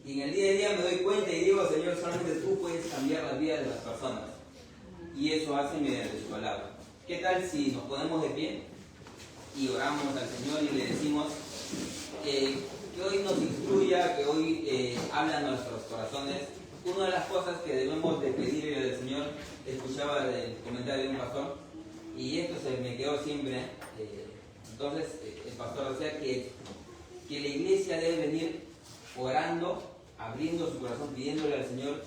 Y en el día a día me doy cuenta y digo, Señor, solamente tú puedes cambiar la vida de las personas. Y eso hace mediante tu palabra. ¿Qué tal si nos ponemos de pie y oramos al Señor y le decimos que hoy nos instruya, que hoy habla a nuestros corazones? Una de las cosas que debemos de pedirle al Señor, escuchaba el comentario de un pastor, y esto se me quedó siempre. Entonces el pastor decía que la iglesia debe venir orando, abriendo su corazón, pidiéndole al Señor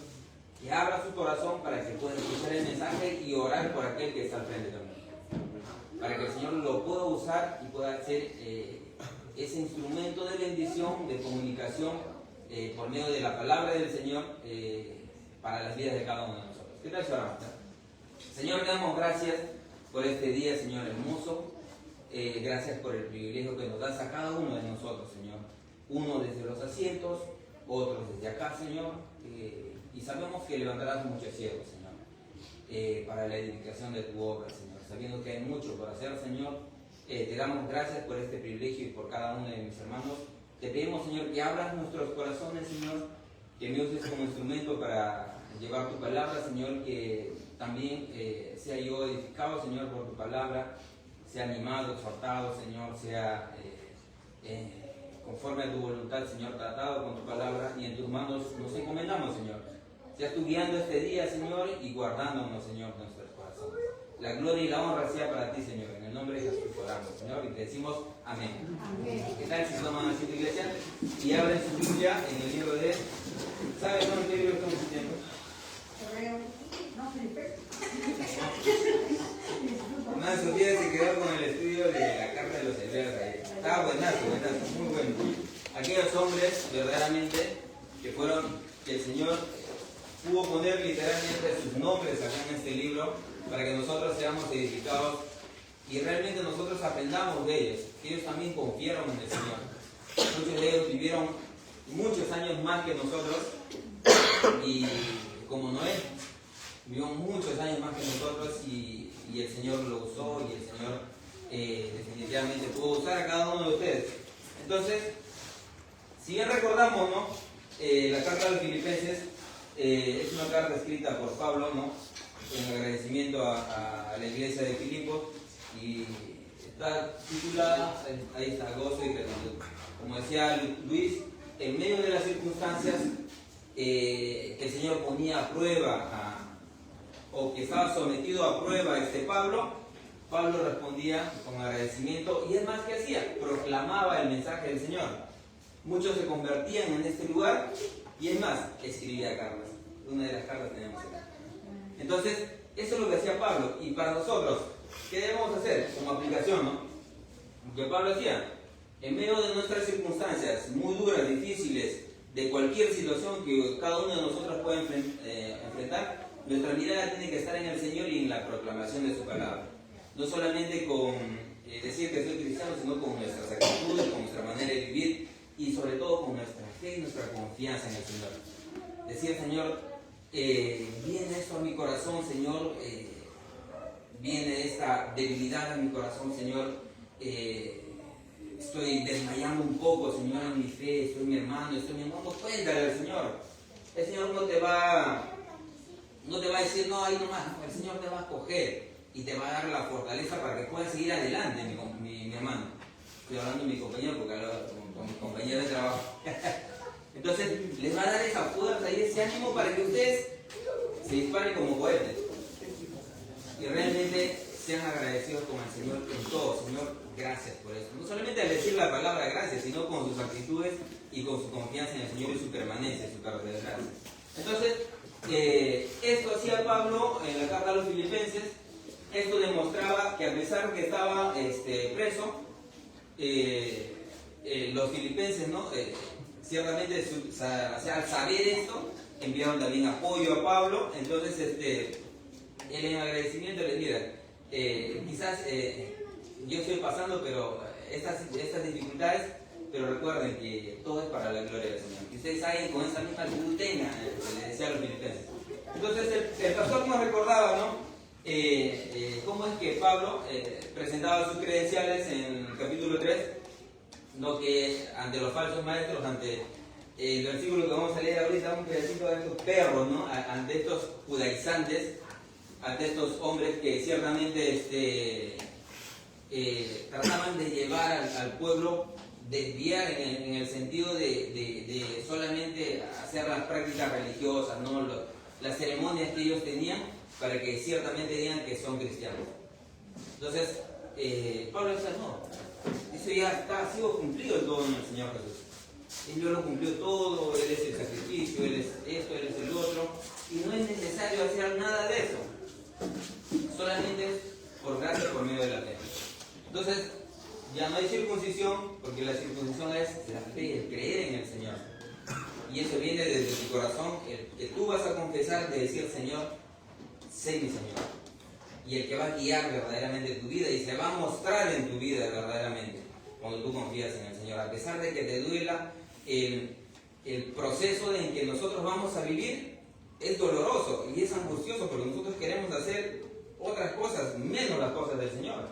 que abra su corazón para que pueda escuchar el mensaje y orar por aquel que está al frente también, para que el Señor lo pueda usar y pueda ser ese instrumento de bendición, de comunicación por medio de la palabra del Señor para las vidas de cada uno de nosotros. ¿Qué tal, Señor? Señor, te damos gracias por este día, Señor, hermoso. Gracias por el privilegio que nos das a cada uno de nosotros, Señor. Uno desde los asientos, otros desde acá, Señor. Y sabemos que levantarás muchos cielos, Señor, para la edificación de tu obra, Señor. Sabiendo que hay mucho por hacer, Señor, te damos gracias por este privilegio y por cada uno de mis hermanos. Te pedimos, Señor, que abras nuestros corazones, Señor, que me uses como instrumento para llevar tu palabra, Señor, que también sea yo edificado, Señor, por tu palabra, sea animado, exhortado, Señor, sea conforme a tu voluntad, Señor, tratado con tu palabra, y en tus manos nos encomendamos, Señor. Seas tú guiando este día, Señor, y guardándonos, Señor, nuestros corazones. La gloria y la honra sea para ti, Señor. En el nombre de Jesús oramos, Señor, y te decimos amén. Amén. ¿Qué tal si toman así tu iglesia? Y abren su Biblia en el libro de... ¿Sabes dónde qué libro estamos estudiando? Una Sofía se quedó con el estudio de la carta de los Hebreos ahí. Estaba buenazo, muy bueno. Aquellos hombres, verdaderamente, que el Señor pudo poner literalmente sus nombres acá en este libro para que nosotros seamos edificados y realmente nosotros aprendamos de ellos, que ellos también confiaron en el Señor. Muchos de ellos vivieron muchos años más que nosotros, y como Noé, vivió muchos años más que nosotros, y el Señor lo usó, y el Señor definitivamente pudo usar a cada uno de ustedes. Entonces, si bien recordamos, ¿no? La carta a los Filipenses es una carta escrita por Pablo, ¿no? En agradecimiento a la iglesia de Filipos, y está titulada, ahí está, gozo y plenitud. Como decía Luis, en medio de las circunstancias que el Señor ponía a prueba, o que estaba sometido a prueba Pablo respondía con agradecimiento, y es más que hacía, proclamaba el mensaje del Señor. Muchos se convertían en este lugar, y es más, escribía cartas. Una de las cartas tenemos acá. Entonces, eso es lo que hacía Pablo. Y para nosotros, ¿qué debemos hacer como aplicación, no? Lo que Pablo hacía, en medio de nuestras circunstancias muy duras, difíciles, de cualquier situación que cada uno de nosotros pueda enfrentar, nuestra mirada tiene que estar en el Señor y en la proclamación de su palabra. No solamente con decir que soy cristiano, sino con nuestras actitudes, con nuestra manera de vivir, y sobre todo con nuestra fe y nuestra confianza en el Señor. Decir, Señor, viene esto a mi corazón, Señor, viene esta debilidad a mi corazón, Señor, estoy desmayando un poco, Señor, en mi fe, estoy mi hermano, cuéntale al Señor. El Señor no te va a decir, no, ahí nomás, el Señor te va a coger y te va a dar la fortaleza para que puedas seguir adelante, mi hermano. Estoy hablando de mi compañero porque hablo con mi compañero de trabajo. Entonces, les va a dar esa fuerza y ese ánimo para que ustedes se disparen como cohetes. Y realmente sean agradecidos con el Señor en todo. Señor, gracias por eso. No solamente al decir la palabra gracias, sino con sus actitudes y con su confianza en el Señor y su permanencia, su perseverancia. Entonces, esto hacía Pablo en la carta a los Filipenses. Esto demostraba que a pesar que estaba preso, los filipenses, ¿no? Ciertamente al saber esto, enviaron también apoyo a Pablo. Entonces, él en agradecimiento les mira, quizás yo estoy pasando estas dificultades, pero recuerden que todo es para la gloria del Señor. Que ustedes saben con esa misma actitud tengan, le decía a los filipenses. Entonces el pastor nos recordaba, ¿no? Cómo es que Pablo presentaba sus credenciales en el capítulo 3, ¿no? Que ante los falsos maestros, ante el versículo que vamos a leer ahorita, un pedacito de estos perros, ¿no? Ante estos judaizantes, ante estos hombres que ciertamente trataban de llevar al pueblo, desviar en el sentido de solamente hacer las prácticas religiosas, ¿no? Las ceremonias que ellos tenían, para que ciertamente digan que son cristianos. Entonces, Pablo dice, no, eso ya ha sido cumplido todo en el Señor Jesús. Él ya lo cumplió todo, Él es el sacrificio, Él es esto, Él es el otro, y no es necesario hacer nada de eso. Solamente es por gracia, por medio de la fe. Entonces, ya no hay circuncisión, porque la circuncisión es la fe, el creer en el Señor. Y eso viene desde tu corazón, el que tú vas a confesar de decir, Señor, sé mi Señor. Y el que va a guiar verdaderamente tu vida y se va a mostrar en tu vida verdaderamente cuando tú confías en el Señor. A pesar de que te duela, el proceso en que nosotros vamos a vivir es doloroso y es angustioso, porque nosotros queremos hacer otras cosas, menos las cosas del Señor.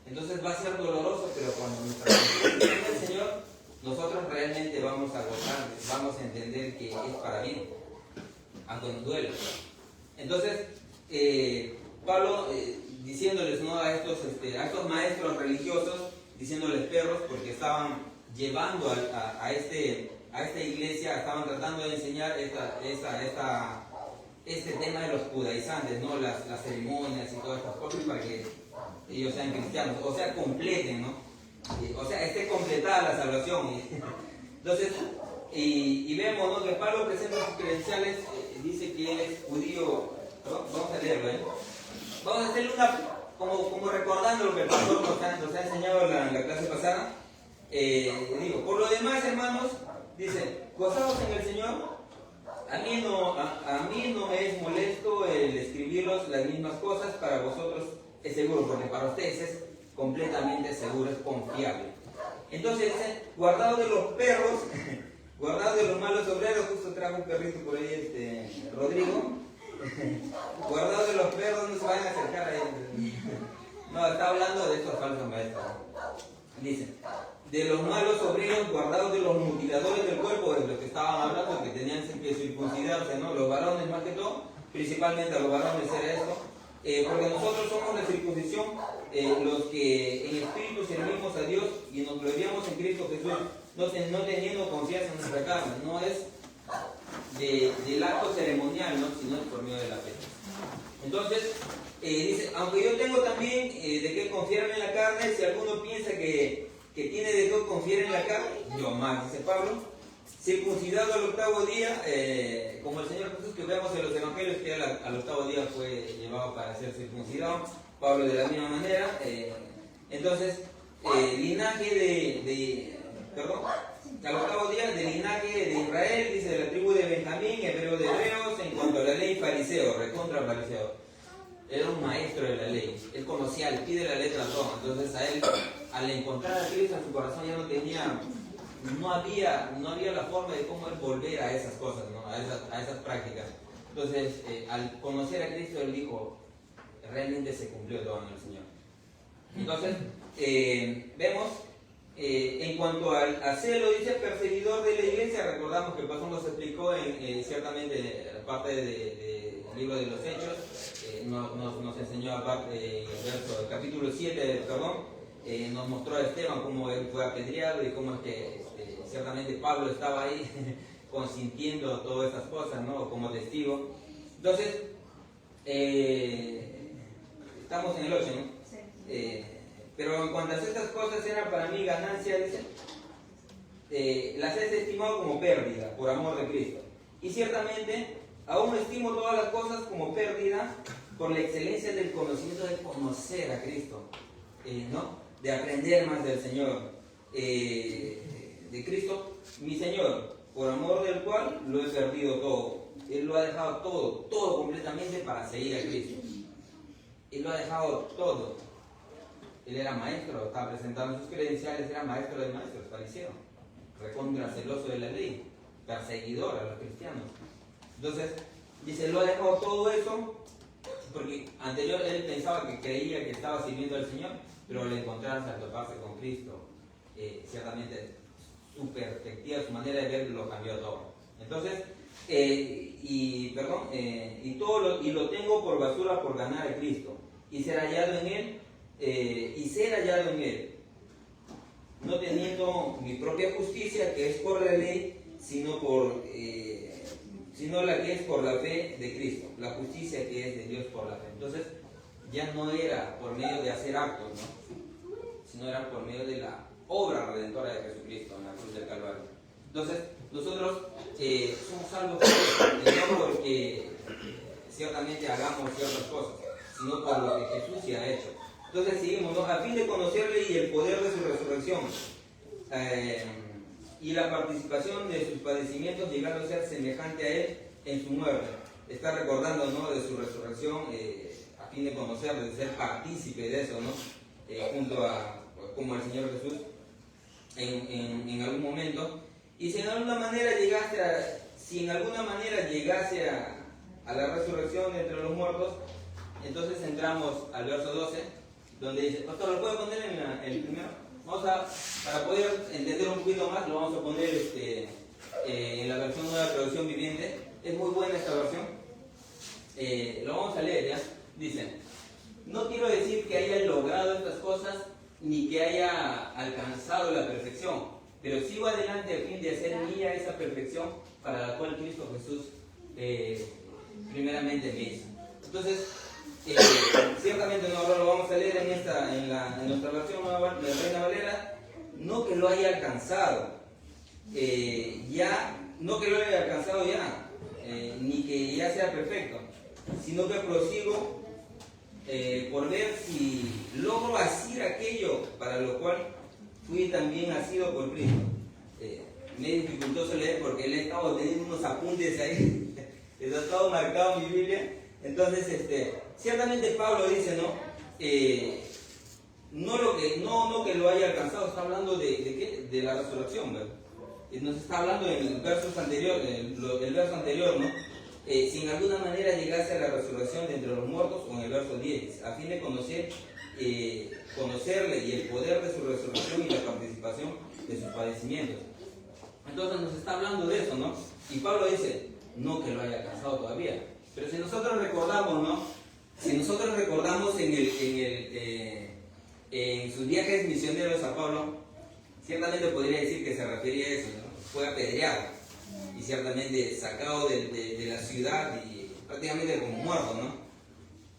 Entonces va a ser doloroso, pero cuando nuestra confianza en el Señor, nosotros realmente vamos a gozar, vamos a entender que es para bien, aunque nos duele. Entonces, Pablo diciéndoles, ¿no?, a estos maestros religiosos, diciéndoles perros, porque estaban llevando a esta iglesia, estaban tratando de enseñar este tema de los judaizantes, ¿no?, las ceremonias y todas estas cosas, para que ellos sean cristianos, o sea, completen, ¿no? O sea, esté completada la salvación. Entonces, y vemos, ¿no?, que Pablo presenta sus credenciales, dice que él es judío. Vamos a leerlo, ¿eh? Vamos a hacerle como recordando lo que el pastor nos ha enseñado en la clase pasada. Digo, por lo demás, hermanos, dice, gozaos en el Señor. A mí no me es molesto el escribirlos las mismas cosas, para vosotros es seguro, porque para ustedes es completamente seguro, es confiable. Entonces dice, guardado de los perros, guardado de los malos obreros. Justo trajo un perrito por ahí, Rodrigo. Guardado de los perros, no se vayan a acercar a él. No, está hablando de estos falsos maestros. Dice, de los malos obreros, guardados de los mutiladores del cuerpo, de los que estaban hablando, que tenían que circuncidarse, ¿no? Los varones más que todo, principalmente a los varones era esto, porque nosotros somos la circuncisión, los que en espíritu servimos a Dios y nos gloriamos en Cristo Jesús, no teniendo confianza en nuestra carne, no es del acto ceremonial, ¿no?, sino por medio de la fe. Entonces, dice, aunque yo tengo también de qué confiar en la carne, si alguno piensa que tiene de qué confiar en la carne, yo más, dice Pablo, circuncidado al octavo día, como el Señor Jesús, que vemos en los evangelios que al octavo día fue llevado para ser circuncidado, Pablo de la misma manera. Entonces, linaje al octavo día, del linaje de Israel, dice, de la tribu de Benjamín, hebreo de hebreos, en cuanto a la ley, fariseo, recontra fariseo. Era un maestro de la ley, él conocía al pie de la letra todo. Entonces a él, al encontrar a Cristo en su corazón, ya no había la forma de cómo él volver a esas cosas, ¿no?, a esas prácticas. Entonces, al conocer a Cristo, él dijo, realmente se cumplió todo en el Señor. Entonces, vemos, en cuanto a celo, dice, perseguidor de la iglesia. Recordamos que el pastor nos explicó ciertamente la parte del libro de los Hechos, nos enseñó aparte el capítulo 7, nos mostró a Esteban cómo él fue apedreado y cómo es que ciertamente Pablo estaba ahí consintiendo todas esas cosas, ¿no?, como testigo. Entonces, estamos en el 8, ¿no? Sí. Pero en cuanto a estas cosas eran para mí ganancia, dice, las he estimado como pérdida por amor de Cristo. Y ciertamente, aún estimo todas las cosas como pérdida por la excelencia del conocimiento, de conocer a Cristo, ¿no?, de aprender más del Señor, de Cristo, mi Señor, por amor del cual lo he perdido todo. Él lo ha dejado todo completamente para seguir a Cristo. Él lo ha dejado todo. Él era maestro, estaba presentando sus credenciales, era maestro de maestros, fariseo, recontra celoso de la ley, perseguidor a los cristianos. Entonces, dice, lo ha dejado todo eso, porque anterior él pensaba que creía que estaba sirviendo al Señor, pero al encontrarse, al toparse con Cristo, ciertamente su perspectiva, su manera de ver lo cambió todo. Entonces, lo tengo por basura por ganar a Cristo y ser hallado en Él, no teniendo mi propia justicia que es por la ley, sino la que es por la fe de Cristo, la justicia que es de Dios por la fe. Entonces, ya no era por medio de hacer actos, ¿no? Sino era por medio de la obra redentora de Jesucristo en la cruz del Calvario. Entonces, nosotros somos salvos no porque ciertamente hagamos ciertas cosas, sino por lo que Jesús ya ha hecho. Entonces seguimos, ¿no? A fin de conocerle y el poder de su resurrección, y la participación de sus padecimientos, llegando a ser semejante a Él en su muerte. Está recordando, ¿no?, de su resurrección, a fin de conocerle, de ser partícipe de eso, ¿no? Junto a, como el Señor Jesús, en algún momento. Y si en alguna manera llegase a la resurrección entre los muertos, entonces entramos al verso 12, donde dice, pastor, ¿lo puede poner en el primero? Para poder entender un poquito más, lo vamos a poner en la versión Nueva Traducción Viviente. Es muy buena esta versión. Lo vamos a leer, ¿ya? Dice, no quiero decir que haya logrado estas cosas, ni que haya alcanzado la perfección, pero sigo adelante a fin de hacer mía esa perfección para la cual Cristo Jesús primeramente me hizo. Entonces, ciertamente ahora lo vamos a leer en nuestra versión nueva de Reina Valera, no que lo haya alcanzado ni que ya sea perfecto, sino que prosigo por ver si logro hacer aquello para lo cual fui también asido por Cristo. Me es dificultoso leer porque le he estado teniendo unos apuntes ahí, está todo marcado en mi Biblia. Entonces, ciertamente Pablo dice, ¿no? No que lo haya alcanzado, está hablando de la resurrección, ¿verdad? Nos está hablando en el verso anterior, ¿no? Si en alguna manera llegase a la resurrección de entre los muertos, o en el verso 10, a fin de conocerle y el poder de su resurrección y la participación de sus padecimientos. Entonces nos está hablando de eso, ¿no? Y Pablo dice, no que lo haya alcanzado todavía. Pero si nosotros recordamos, ¿no? Si nosotros recordamos en sus viajes misioneros a Pablo, ciertamente podría decir que se refería a eso, ¿no? Fue apedreado y ciertamente sacado de la ciudad y prácticamente como muerto, ¿no?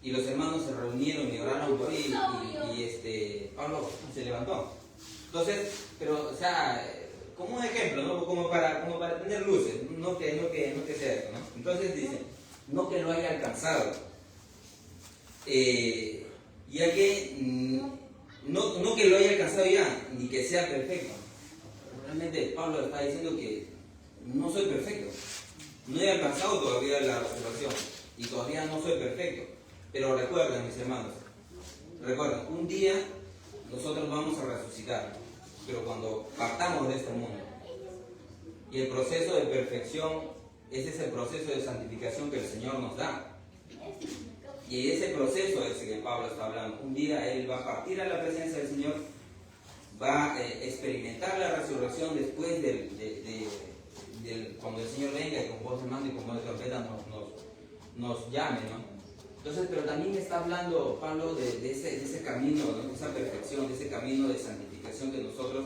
Y los hermanos se reunieron y oraron por él y Pablo se levantó. Entonces, pero, o sea, como un ejemplo, ¿no? Como para tener luces, no que sea eso, ¿no? Entonces dice, no que lo haya alcanzado, ya que no que lo haya alcanzado ya, ni que sea perfecto. Realmente Pablo está diciendo que no soy perfecto, no he alcanzado todavía la resurrección y todavía no soy perfecto. Pero recuerden, mis hermanos, un día nosotros vamos a resucitar, pero cuando partamos de este mundo. Y el proceso de perfección, ese es el proceso de santificación que el Señor nos da. Y ese proceso es el que Pablo está hablando. Un día él va a partir a la presencia del Señor, va a experimentar la resurrección después cuando el Señor venga y con voz de mando y con voz de trompeta nos llame, ¿no? Entonces, pero también está hablando Pablo de ese camino, ¿no? De esa perfección, de ese camino de santificación que nosotros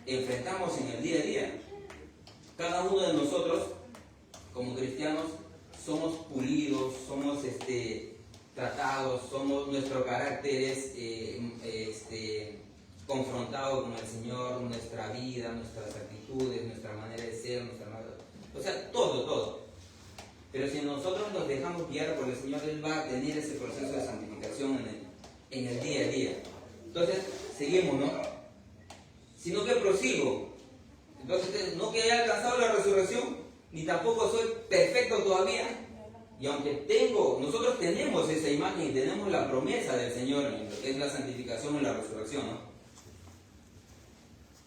enfrentamos en el día a día. Cada uno de nosotros, como cristianos, somos pulidos, somos tratados, nuestro carácter es confrontado con el Señor, nuestra vida, nuestras actitudes, nuestra manera de ser, o sea, todo. Pero si nosotros nos dejamos guiar por el Señor, Él va a tener ese proceso de santificación en el día a día. Entonces, seguimos, ¿no? Sino que prosigo. Entonces, no que haya alcanzado la resurrección, ni tampoco soy perfecto todavía. Y aunque nosotros tenemos esa imagen y tenemos la promesa del Señor, en lo que es la santificación y la resurrección, ¿no?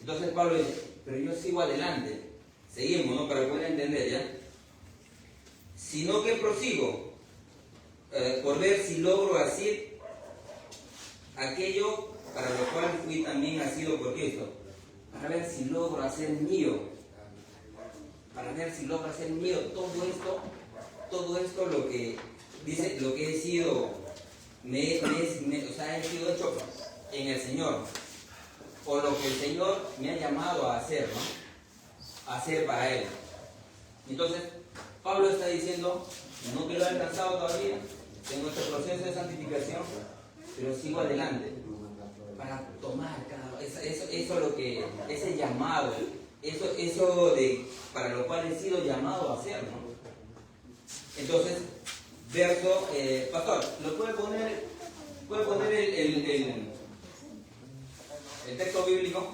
Entonces Pablo dice, pero yo sigo adelante. Seguimos, ¿no? Para poder entender, ¿ya? Sino que prosigo por ver si logro hacer aquello para lo cual fui también asido por Cristo. para ver si logro hacer mío, todo esto lo que dice, lo que he sido, o sea, he sido hecho en el Señor, o lo que el Señor me ha llamado a hacer, ¿no? A hacer para Él. Entonces, Pablo está diciendo, no que lo he alcanzado todavía, tengo este proceso de santificación, pero sigo adelante para tomar eso lo que, ese llamado, eso de para lo cual he sido llamado a hacer, ¿no? Entonces, verso, pastor, ¿lo puede poner el texto bíblico?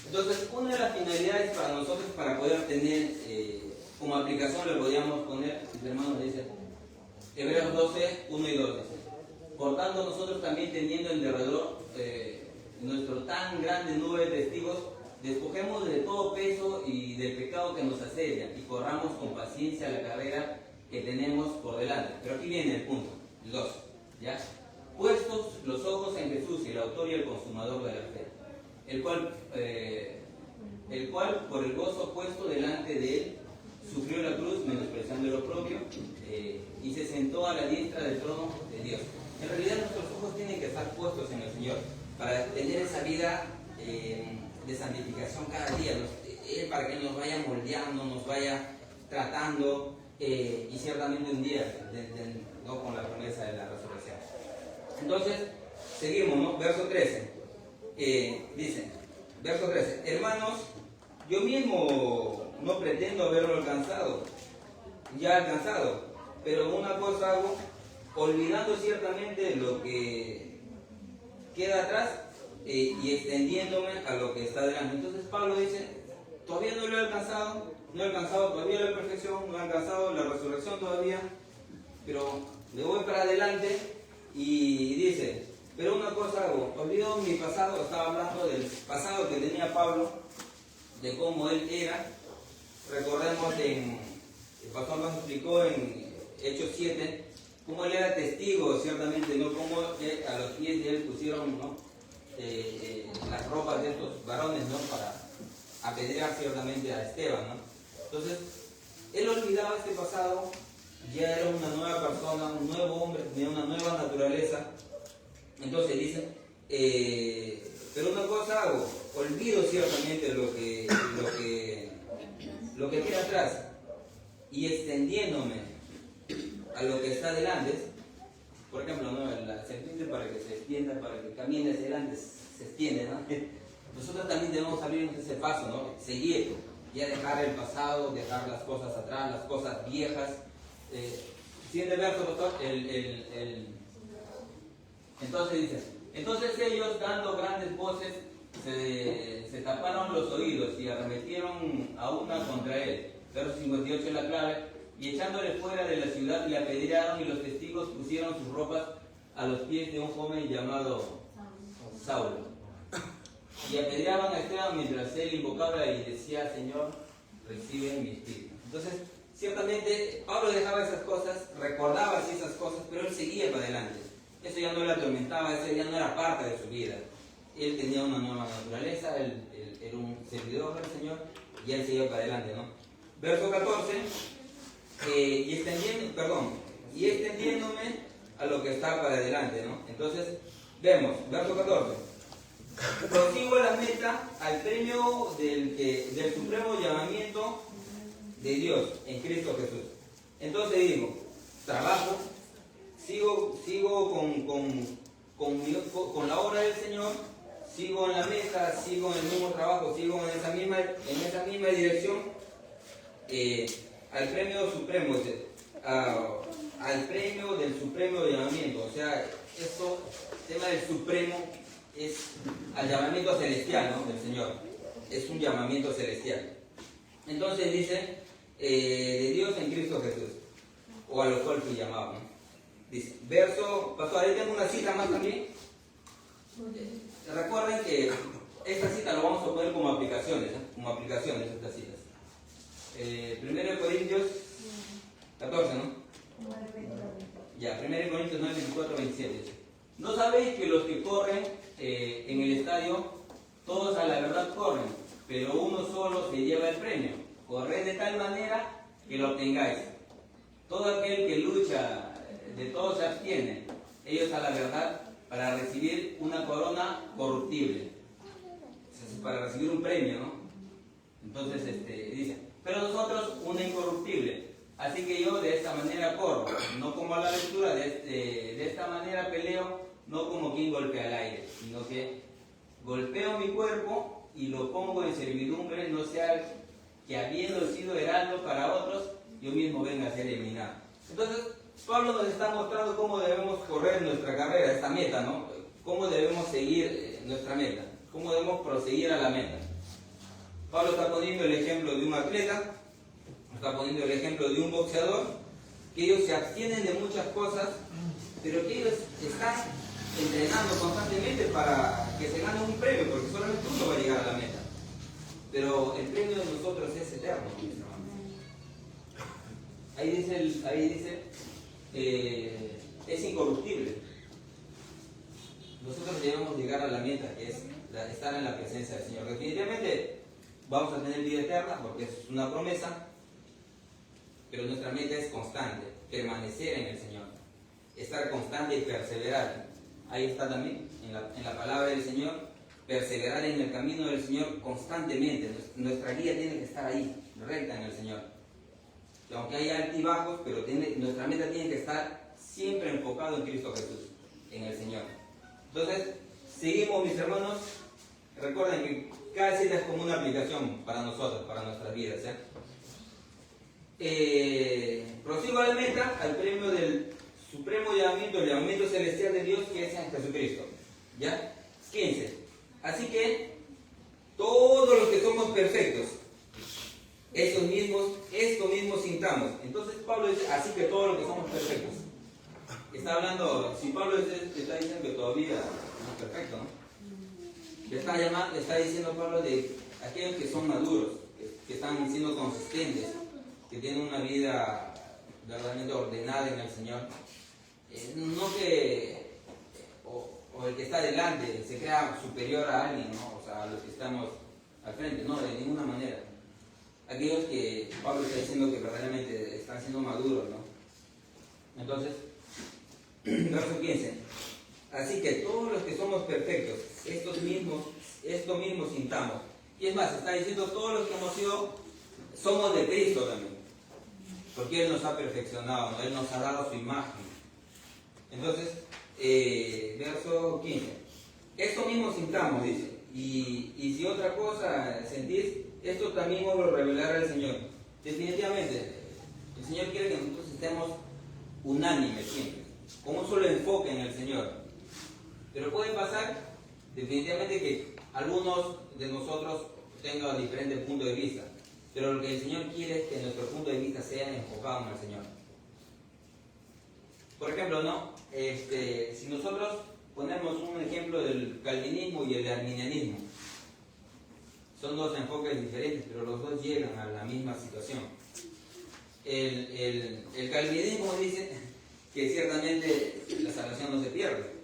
Entonces, una de las finalidades para nosotros, para poder tener como aplicación, le podríamos poner, el hermano dice, Hebreos 12, 1 y 2 dice, por tanto nosotros también teniendo en derredor nuestro tan grande nube de testigos, despojemos de todo peso y del pecado que nos asedia y corramos con paciencia la carrera que tenemos por delante. Pero aquí viene el punto, el 2, ¿ya? Puestos los ojos en Jesús, el autor y el consumador de la fe, el cual por el gozo puesto delante de él sufrió la cruz, menospreciando lo propio, y se sentó a la diestra del trono de Dios. En realidad nuestros ojos tienen que estar puestos en el Señor para tener esa vida de santificación cada día, para que nos vaya moldeando, nos vaya tratando, y ciertamente un día ¿no? Con la promesa de la resurrección. Entonces, seguimos, ¿no? Verso 13. Dice, verso 13, hermanos, yo mismo no pretendo haberlo alcanzado, pero una cosa hago, olvidando ciertamente lo que queda atrás y extendiéndome a lo que está delante. Entonces Pablo dice, todavía no lo he alcanzado, todavía la perfección, no he alcanzado la resurrección todavía, pero me voy para adelante y dice, pero una cosa hago, olvido mi pasado. Estaba hablando del pasado que tenía Pablo, de cómo él era. Recordemos, el pastor nos explicó en Hechos 7, cómo él era testigo, ciertamente, ¿no? Cómo a los pies de él pusieron, ¿no? Las ropas de estos varones, ¿no? Para apedrear ciertamente a Esteban, ¿no? Entonces, él olvidaba este pasado, ya era una nueva persona, un nuevo hombre, tenía una nueva naturaleza. Entonces dice, pero una cosa hago, olvido ciertamente lo que queda atrás y extendiéndome a lo que está delante. Por ejemplo, ¿no? La serpiente, para que se extienda, para que camine hacia adelante, se extiende, ¿no? Nosotros también debemos abrirnos ese paso, ¿no? Seguir, ya dejar el pasado, dejar las cosas atrás, las cosas viejas. Siguiente verso, doctor. Entonces dice, entonces ellos, dando grandes voces, se taparon los oídos y arremetieron a una contra él. Verso 58 es la clave. Y echándole fuera de la ciudad le apedrearon, y los testigos pusieron sus ropas a los pies de un joven llamado Saulo. Y apedreaban a Esteban mientras él invocaba y decía, Señor, recibe mi espíritu. Entonces, ciertamente, Pablo dejaba esas cosas, recordaba así esas cosas, pero él seguía para adelante. Eso ya no le atormentaba, eso ya no era parte de su vida. Él tenía una nueva naturaleza, él era un servidor del Señor, y él seguía para adelante, ¿no? Verso 14, y extendiéndome a lo que está para adelante, ¿no? Entonces, vemos, verso 14. Prosigo la meta al premio del supremo llamamiento de Dios en Cristo Jesús. Entonces digo, trabajo, sigo con la obra del Señor, sigo en la meta, sigo en el mismo trabajo, sigo en esa misma dirección, al premio supremo, al premio del supremo llamamiento. O sea, esto, el tema del supremo, es al llamamiento celestial, ¿no? Del Señor. Es un llamamiento celestial. Entonces dice, de Dios en Cristo Jesús, o a lo cual fui llamado, ¿no? Dice, verso, pastor, ahí tengo una cita más también. Recuerden que esta cita lo vamos a poner como aplicaciones, ¿eh? Como aplicaciones estas citas. 1 Corintios 14, ¿no? Ya, 1 Corintios 9, 24, 27 dice, ¿no sabéis que los que corren en el estadio, todos a la verdad corren, pero uno solo se lleva el premio. Corred de tal manera que lo obtengáis. Todo aquel que lucha, de todo se abstiene, ellos a la verdad, para recibir una corona corruptible. Para recibir un premio, ¿no? Entonces dice, pero nosotros una incorruptible. Así que yo de esta manera corro, no como a la lectura, de esta manera peleo, no como quien golpea al aire, sino que golpeo mi cuerpo y lo pongo en servidumbre, no sea que habiendo sido heraldo para otros, yo mismo venga a ser eliminado. Entonces, Pablo nos está mostrando cómo debemos correr nuestra carrera, esta meta, ¿no? Cómo debemos seguir nuestra meta, cómo debemos proseguir a la meta. Pablo está poniendo el ejemplo de un atleta, está poniendo el ejemplo de un boxeador, que ellos se abstienen de muchas cosas, pero que ellos están entrenando constantemente para que se gane un premio, porque solamente uno va a llegar a la meta. Pero el premio de nosotros es eterno, mis hermanos. Ahí dice es incorruptible. Nosotros debemos llegar a la meta, que es estar en la presencia del Señor. Definitivamente vamos a tener vida eterna, porque es una promesa, pero nuestra meta es constante, permanecer en el Señor, estar constante y perseverar. Ahí está también, en la palabra del Señor, perseverar en el camino del Señor constantemente. Nuestra guía tiene que estar ahí, recta en el Señor. Y aunque haya altibajos, pero nuestra meta tiene que estar siempre enfocado en Cristo Jesús, en el Señor. Entonces, seguimos, mis hermanos. Recuerden que cada cita es como una aplicación para nosotros, para nuestras vidas, prosigo a la meta, al premio del supremo llamamiento, el llamamiento celestial de Dios, que es en Jesucristo. ¿Ya? 15. Así que todos los que somos perfectos, esto mismo sintamos. Entonces Pablo dice, así que todos los que somos perfectos. Está hablando, si Pablo está diciendo que todavía no es perfecto, ¿no? Le está diciendo Pablo de aquellos que son maduros, que están siendo consistentes, que tienen una vida verdaderamente ordenada en el Señor. No que o el que está delante se crea superior a alguien, ¿no? O sea, a los que estamos al frente, no, de ninguna manera. Aquellos que Pablo está diciendo que verdaderamente están siendo maduros, ¿no? Entonces, verso 15. Así que todos los que somos perfectos, esto mismo sintamos. Y es más, está diciendo todos los que hemos sido, somos de Cristo también. Porque Él nos ha perfeccionado, ¿no? Él nos ha dado su imagen. Entonces, verso 15. Esto mismo sintamos, dice. Y si otra cosa sentís, esto también os lo revelará el Señor. Definitivamente, el Señor quiere que nosotros estemos unánimes siempre, con un solo enfoque en el Señor. Pero puede pasar, definitivamente, que algunos de nosotros tengan diferentes puntos de vista. Pero lo que el Señor quiere es que nuestro punto de vista sea enfocado en el Señor. Por ejemplo, ¿no? Si nosotros ponemos un ejemplo del calvinismo y el arminianismo, son dos enfoques diferentes, pero los dos llegan a la misma situación. El calvinismo dice que ciertamente la salvación no se pierde,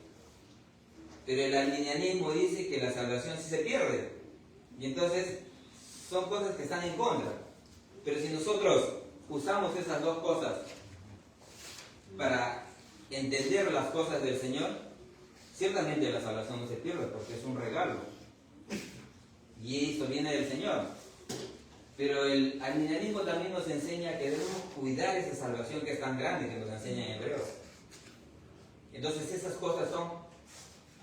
pero el arminianismo dice que la salvación sí se pierde. Y entonces son cosas que están en contra. Pero si nosotros usamos esas dos cosas para entender las cosas del Señor, ciertamente la salvación no se pierde porque es un regalo. Y esto viene del Señor. Pero el arminianismo también nos enseña que debemos cuidar esa salvación que es tan grande, que nos enseña en Hebreos. Entonces esas cosas son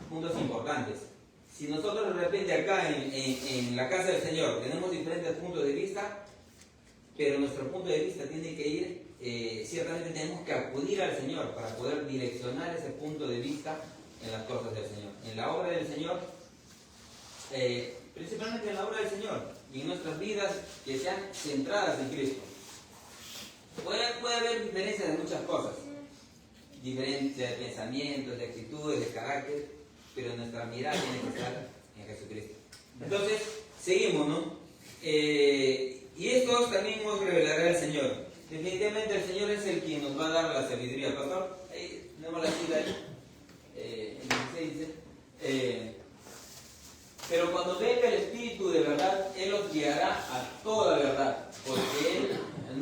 puntos importantes. Si nosotros de repente acá en la casa del Señor tenemos diferentes puntos de vista, pero nuestro punto de vista tiene que ir, ciertamente tenemos que acudir al Señor para poder direccionar ese punto de vista en las cosas del Señor, en la obra del Señor, principalmente en la obra del Señor y en nuestras vidas que sean centradas en Cristo. Puede haber diferencias de muchas cosas, diferencias de pensamientos, de actitudes, de carácter, pero nuestra mirada tiene que estar en Jesucristo. Entonces, seguimos, ¿no? Y esto también nos revelará el Señor. Definitivamente el Señor es el quien nos va a dar la sabiduría. Pastor, ahí tenemos la cita ahí. En 16 dice, pero cuando venga el Espíritu de verdad, Él os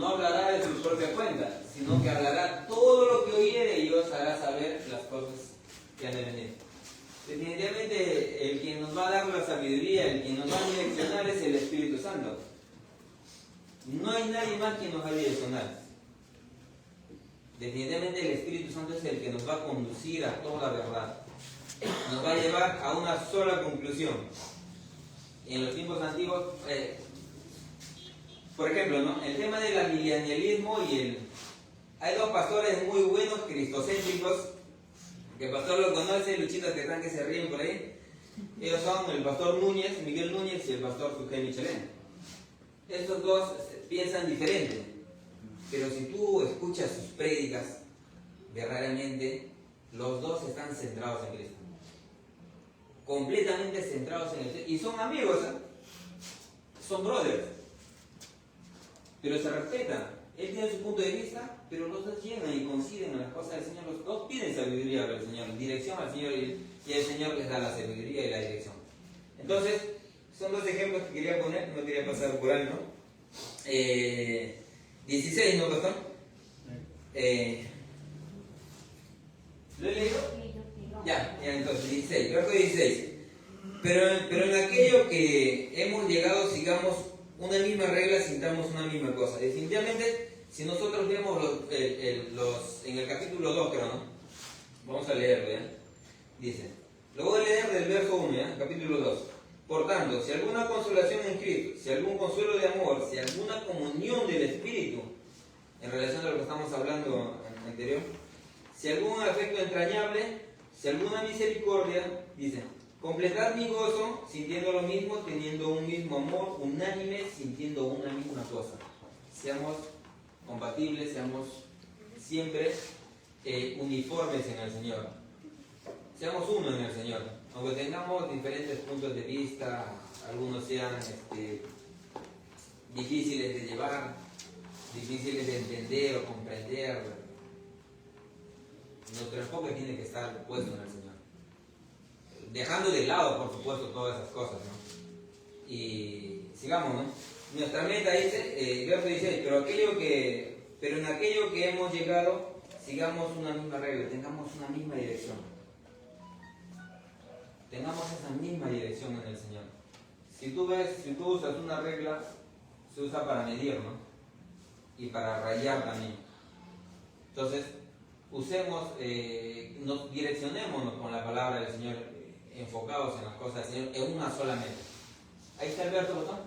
no hablará de su propia cuenta, sino que hablará todo lo que oyere y os hará saber las cosas que han de venir. Definitivamente el quien nos va a dar la sabiduría, el quien nos va a direccionar es el Espíritu Santo. No hay nadie más quien nos va a direccionar. Definitivamente el Espíritu Santo es el que nos va a conducir a toda la verdad. Nos va a llevar a una sola conclusión. En los tiempos antiguos, por ejemplo, ¿no? El tema del amilenialismo y hay dos pastores muy buenos, cristocéntricos, que el pastor lo conoce, luchitas que están que se ríen por ahí. Ellos son el pastor Núñez, Miguel Núñez, y el pastor Sujé Michelén. Estos dos piensan diferente, pero si tú escuchas sus prédicas, verdaderamente los dos están centrados en Cristo. Completamente centrados en Cristo. Y son amigos, ¿eh? Son brothers. Pero se respetan. Él tiene su punto de vista, pero los dos llegan y coinciden en las cosas del Señor. Los dos piden sabiduría al Señor, dirección al Señor, y el Señor les da la sabiduría y la dirección. Entonces, son dos ejemplos que quería poner, no quería pasar por algo. 16, ¿no, pastor? ¿Lo he leído? Ya, entonces, 16, verso 16. Pero en aquello que hemos llegado, sigamos una misma regla, sintamos una misma cosa. Definitivamente, si nosotros vemos en el capítulo 2, creo, ¿no? Vamos a leerlo, ¿ya? Dice, lo voy a leer del verso 1, ¿ya? Capítulo 2. Por tanto, si alguna consolación en Cristo, si algún consuelo de amor, si alguna comunión del Espíritu, en relación a lo que estamos hablando anterior, si algún afecto entrañable, si alguna misericordia, dice, completad mi gozo, sintiendo lo mismo, teniendo un mismo amor, unánime, sintiendo una misma cosa. Seamos compatibles, seamos siempre uniformes en el Señor. Seamos uno en el Señor. Aunque tengamos diferentes puntos de vista, algunos sean difíciles de llevar, difíciles de entender o comprender, nuestro enfoque tiene que estar puesto en el Señor. Dejando de lado, por supuesto, todas esas cosas, ¿no? Y sigamos, ¿no? Nuestra meta dice, verso 16, pero en aquello que hemos llegado, sigamos una misma regla, tengamos una misma dirección. Tengamos esa misma dirección en el Señor. Si tú usas una regla, se usa para medir, ¿no? Y para rayar también. Entonces, direccionémonos con la palabra del Señor, enfocados en las cosas del Señor, en una sola meta. Ahí está el verso, ¿botón?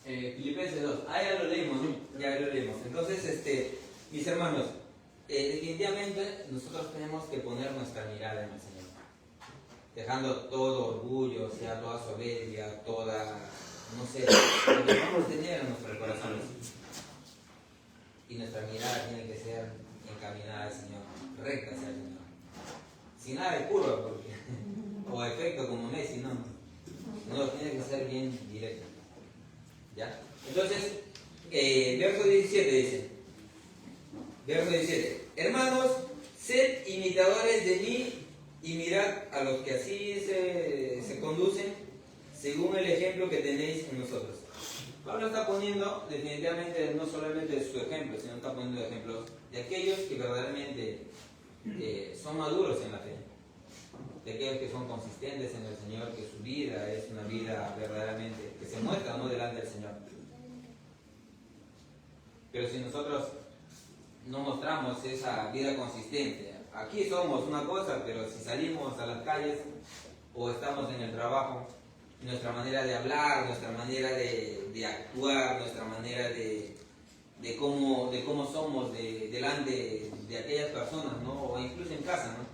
Filipenses 2. Ah, ya lo leímos, ¿no? Ya lo leímos. Entonces, mis hermanos, definitivamente nosotros tenemos que poner nuestra mirada en el Señor. Dejando todo orgullo, sea toda soberbia, toda, no sé, lo que vamos a tener en nuestros corazones. Y nuestra mirada tiene que ser encaminada al Señor, recta hacia el Señor. Sin nada de curva, porque, o efecto como Messi, no. No, tiene que ser bien directo. ¿Ya? Entonces, verso 17 dice, verso 17, hermanos, sed imitadores de mí y mirad a los que así se conducen según el ejemplo que tenéis en nosotros. Pablo está poniendo definitivamente no solamente su ejemplo, sino está poniendo ejemplos de aquellos que verdaderamente son maduros en la fe, de aquellos que son consistentes en el Señor, que su vida es una vida verdaderamente que se muestra, ¿no?, delante del Señor. Pero si nosotros no mostramos esa vida consistente, aquí somos una cosa, pero si salimos a las calles o estamos en el trabajo, nuestra manera de hablar, nuestra manera de actuar, nuestra manera de cómo somos delante de aquellas personas, ¿no? O incluso en casa, ¿no?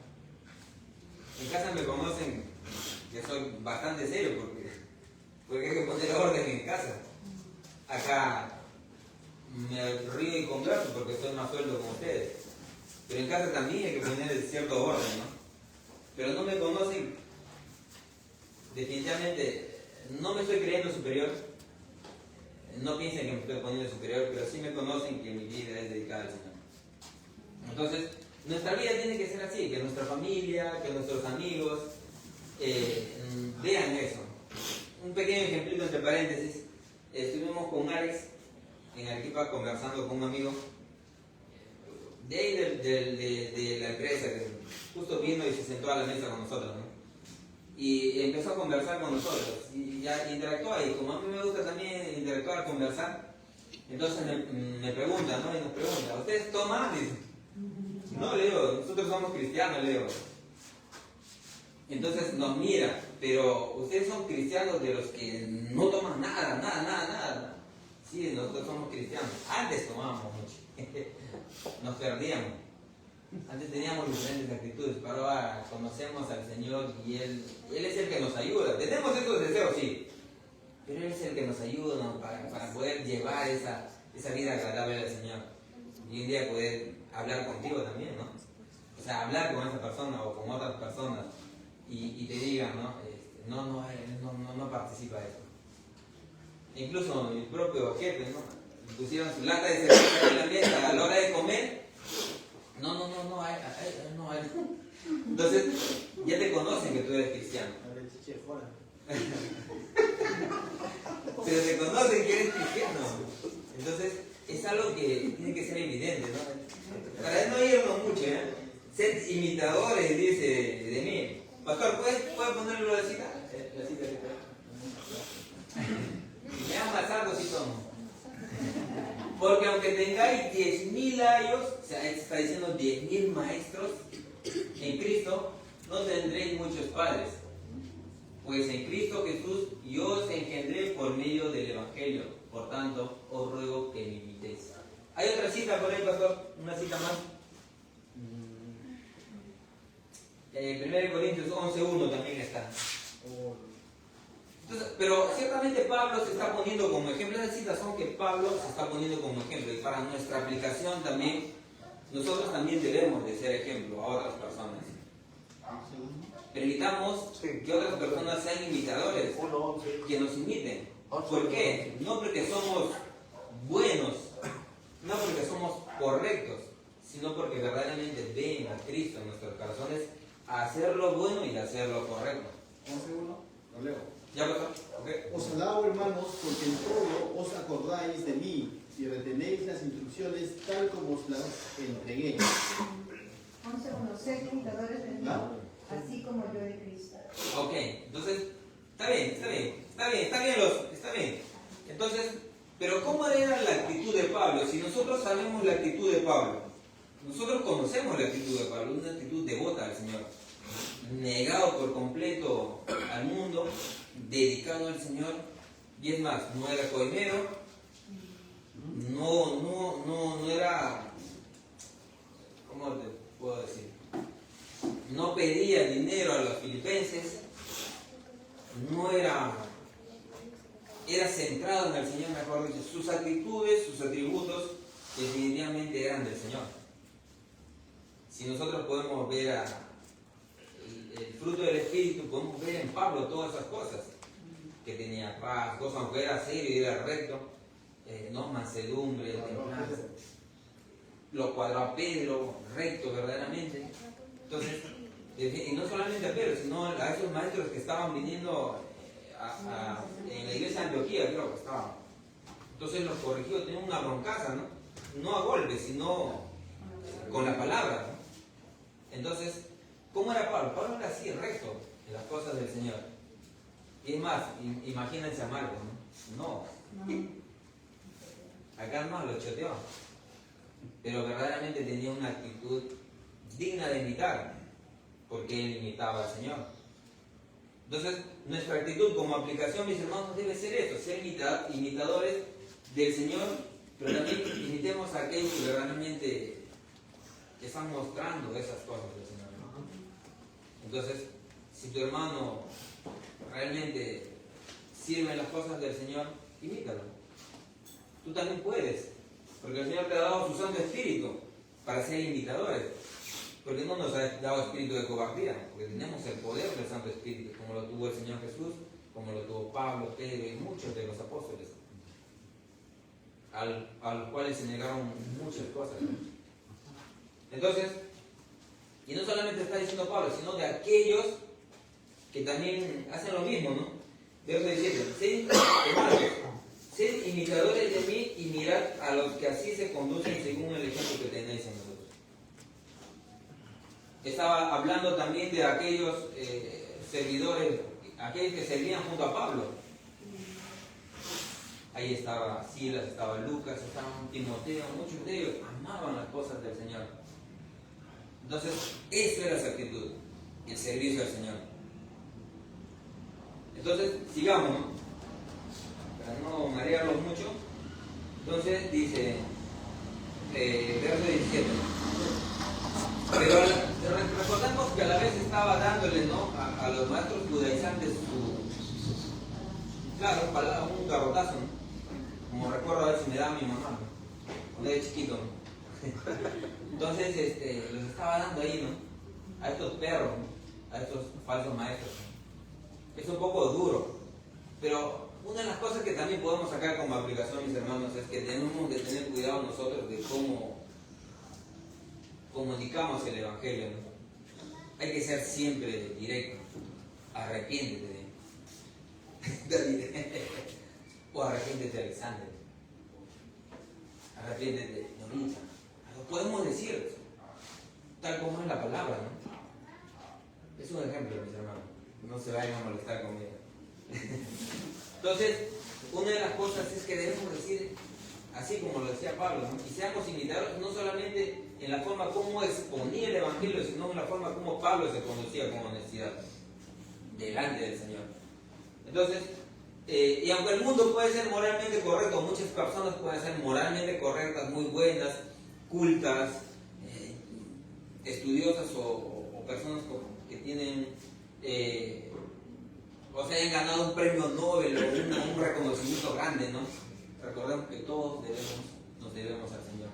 En casa me conocen que soy bastante serio porque hay que poner orden en casa. Acá me río y converso porque estoy más sueldo con ustedes. Pero en casa también hay que poner cierto orden, ¿no? Pero no me conocen, definitivamente, no me estoy creyendo superior. No piensen que me estoy poniendo superior, pero sí me conocen que mi vida es dedicada al Señor. Entonces, nuestra vida tiene que ser así, que nuestra familia, que nuestros amigos vean eso. Un pequeño ejemplito entre paréntesis. Estuvimos con Alex en Arequipa conversando con un amigo de ahí de la empresa, que justo vino y se sentó a la mesa con nosotros, ¿no? Y empezó a conversar con nosotros y ya interactuó ahí. Como a mí me gusta también interactuar, conversar, entonces me pregunta, ¿no? Y nos pregunta, ¿ustedes toman? Dice, no, le digo, nosotros somos cristianos, le digo. Entonces nos mira, pero ustedes son cristianos de los que no toman nada. Sí, nosotros somos cristianos. Antes tomábamos mucho, nos perdíamos. Antes teníamos diferentes actitudes, pero ahora conocemos al Señor y Él es el que nos ayuda. Tenemos esos deseos, sí, pero Él es el que nos ayuda, ¿no? para poder llevar esa vida agradable al Señor. Y un día poder hablar contigo también, ¿no? O sea, hablar con esa persona o con otras personas y te digan, ¿no? No participa de eso. Incluso mi propio jefe, ¿no? Pusieron su lata de cerveza en la mesa a la hora de comer. No hay. Entonces, ya te conocen que tú eres cristiano. Pero te conocen que eres cristiano. Entonces, es algo que tiene que ser evidente, ¿no? Para no irnos mucho, ¿eh? Ser imitadores, dice de mí. Pastor, ¿puedes ponerlo la cita? La cita que está. Me han pasado si somos. Porque aunque tengáis 10.000 años, o sea, está diciendo 10.000 maestros en Cristo, no tendréis muchos padres. Pues en Cristo Jesús yo os engendré por medio del Evangelio. Por tanto, os ruego que me imitéis. ¿Hay otra cita por ahí, pastor? ¿Una cita más? 1 Corintios 11:1 también está. Entonces, pero ciertamente Pablo se está poniendo como ejemplo. Esas citas son que Pablo se está poniendo como ejemplo. Y para nuestra aplicación también, nosotros también debemos de ser ejemplo a otras personas. Permitamos que otras personas sean imitadores, que nos imiten. ¿Por qué? No porque somos buenos, no porque somos correctos, sino porque verdaderamente ven a Cristo en nuestros corazones a hacer lo bueno y a hacer lo correcto. Lo leo. ¿Ya pasó? Okay. Os alabo, hermanos, porque en todo os acordáis de mí y retenéis las instrucciones tal como os las entregué. 11:1. Sed imitadores de mí, así como yo de Cristo. Ok, entonces, está bien. Entonces, pero ¿cómo era la actitud de Pablo? Si nosotros sabemos la actitud de Pablo, nosotros conocemos la actitud de Pablo, una actitud devota al Señor, negado por completo al mundo, dedicado al Señor, y es más, no era coimero, no era, ¿cómo te puedo decir? No pedía dinero a los filipenses, no era centrado en el Señor, mejor dicho. Sus actitudes, sus atributos, definitivamente eran del Señor. Si nosotros podemos ver el fruto del Espíritu, podemos ver en Pablo todas esas cosas, que tenía paz, aunque era serio y era recto, ¿no? Mansedumbre, templanza, lo cuadró a Pedro, recto verdaderamente. Entonces, y no solamente a Pedro, sino a esos maestros que estaban viniendo en la iglesia de Antioquía, creo que estaban. Entonces los corregió, tenían una broncaza, ¿no? No a golpes, sino con la palabra, ¿no? Entonces, ¿cómo era Pablo? Pablo era así, recto en las cosas del Señor. Y es más, imagínense a Marcos, ¿no? Acá más lo choteó. Pero verdaderamente tenía una actitud digna de imitar, porque él imitaba al Señor. Entonces, nuestra actitud como aplicación, mis hermanos, debe ser eso, ser imitadores del Señor, pero también imitemos a aquellos que verdaderamente están mostrando esas cosas del Señor, ¿no? Entonces, si tu hermano realmente sirve en las cosas del Señor, imítalo. Tú también puedes, porque el Señor te ha dado su Santo Espíritu para ser imitadores. Porque no nos ha dado espíritu de cobardía, porque tenemos el poder del Santo Espíritu, como lo tuvo el Señor Jesús, como lo tuvo Pablo, Pedro y muchos de los apóstoles, a los cuales se negaron muchas cosas, ¿no? Entonces, y no solamente está diciendo Pablo, sino de aquellos que también hacen lo mismo, ¿no? Verso 17, sed imitadores de mí y mi mirad a los que así se conducen según el ejemplo que tenéis en nosotros. Estaba hablando también de aquellos servidores, aquellos que servían junto a Pablo. Ahí estaba Silas, estaba Lucas, estaba Timoteo, muchos de ellos amaban las cosas del Señor. Entonces, eso era su actitud, el servicio al Señor. Entonces, sigamos, ¿no? Para no marearlos mucho. Entonces, dice, verso 17. Pero recordemos que a la vez estaba dándole, ¿no?, a los maestros judaizantes claro, un garrotazo, ¿no? Como recuerdo a ver si me daba mi mamá, ¿no?, cuando era chiquito, ¿no? Entonces, los estaba dando ahí, ¿no?, a estos perros, ¿no?, a estos falsos maestros, ¿no? Es un poco duro, pero una de las cosas que también podemos sacar como aplicación, mis hermanos, es que tenemos de tener cuidado nosotros de cómo comunicamos el Evangelio, ¿no? Hay que ser siempre directo. Arrepiéntete David. O arrepiéntete, Alexander. Arrepiéntete, Norita. Lo podemos decir tal como es la palabra, ¿no? Es un ejemplo, mis hermanos. No se vayan a molestar conmigo. Entonces, una de las cosas es que debemos decir así como lo decía Pablo, ¿no? Y seamos imitadores no solamente en la forma como exponía el Evangelio, sino en la forma como Pablo se conducía con honestidad delante del Señor. Entonces, y aunque el mundo puede ser moralmente correcto, muchas personas pueden ser moralmente correctas, muy buenas, cultas, estudiosas o personas que tienen, o sea, han ganado un premio Nobel o un reconocimiento grande, ¿no? Recordemos que todos nos debemos al Señor.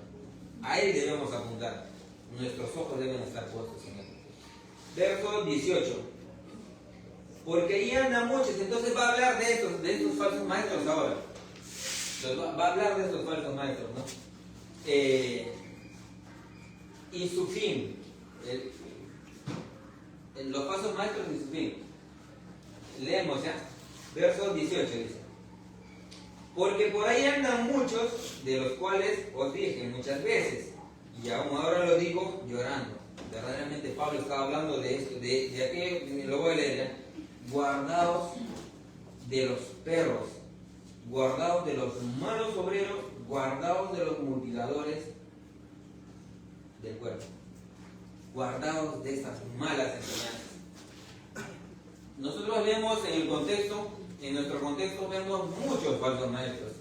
A Él debemos apuntar. Nuestros ojos deben estar puestos en Él. Verso 18. Porque ahí andan muchos. Entonces va a hablar de estos falsos maestros ahora. Va a hablar de estos falsos maestros, ¿no? Y su fin. Los falsos maestros y su fin. Leemos ya. Verso 18 dice. Porque por ahí andan muchos, de los cuales os dije muchas veces, y aún ahora lo digo llorando. Verdaderamente Pablo estaba hablando de esto, de aquello, lo voy a leer, ¿eh? Guardaos de los perros, guardaos de los malos obreros, guardaos de los mutiladores del cuerpo, guardaos de estas malas enseñanzas. Nosotros vemos en nuestro contexto vemos muchos falsos maestros.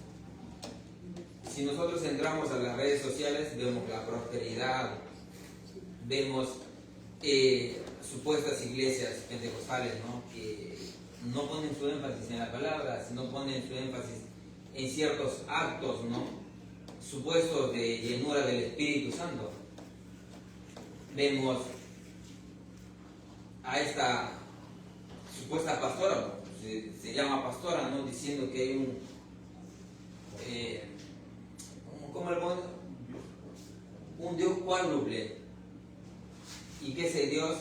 Si nosotros entramos a las redes sociales, vemos la prosperidad, vemos supuestas iglesias pentecostales, ¿no?, que no ponen su énfasis en la palabra, sino ponen su énfasis en ciertos actos, ¿no?, supuestos de llenura del Espíritu Santo. Vemos a esta supuesta pastora, ¿no?, se llama pastora, ¿no?, diciendo que hay un Dios cuádruple, y que ese Dios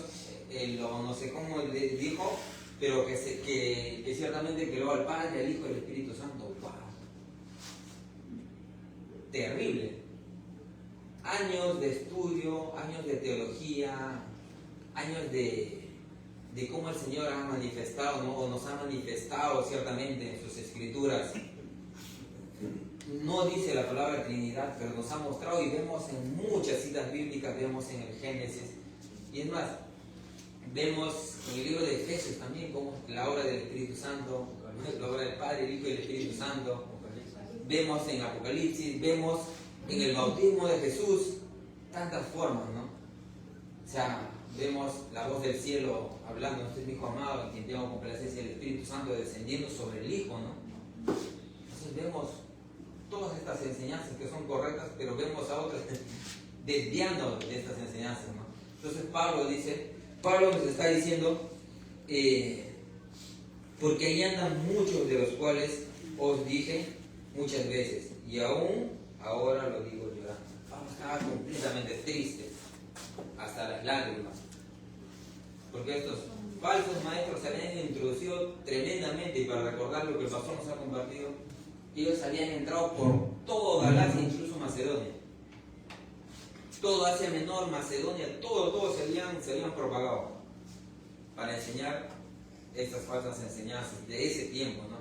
no sé cómo le dijo, pero que ciertamente creó al Padre, al Hijo y al Espíritu Santo. ¡Wow! Terrible. Años de estudio, años de teología, años de cómo el Señor ha manifestado, ¿no?, o nos ha manifestado ciertamente en sus escrituras. No dice la palabra Trinidad, pero nos ha mostrado, y vemos en muchas citas bíblicas, vemos en el Génesis, y es más, vemos en el libro de Efesios también como la obra del Espíritu Santo, la obra del Padre, el Hijo y el Espíritu Santo. Vemos en Apocalipsis, vemos en el bautismo de Jesús, tantas formas, ¿no? O sea, vemos la voz del cielo hablando: este es mi Hijo amado, en quien tengo complacencia, el Espíritu Santo descendiendo sobre el Hijo, ¿no? Entonces vemos todas estas enseñanzas que son correctas, pero vemos a otras desviando de estas enseñanzas, ¿no? Entonces Pablo nos está diciendo, porque ahí andan muchos, de los cuales os dije muchas veces, y aún ahora lo digo llorando. Pablo estaba completamente triste, hasta las lágrimas, porque estos falsos maestros se habían introducido tremendamente. Y para recordar lo que el pastor nos ha compartido, Ellos habían entrado por toda Galacia, incluso Macedonia. Todo Asia Menor, Macedonia, todo se habían propagado para enseñar estas falsas enseñanzas de ese tiempo, ¿no?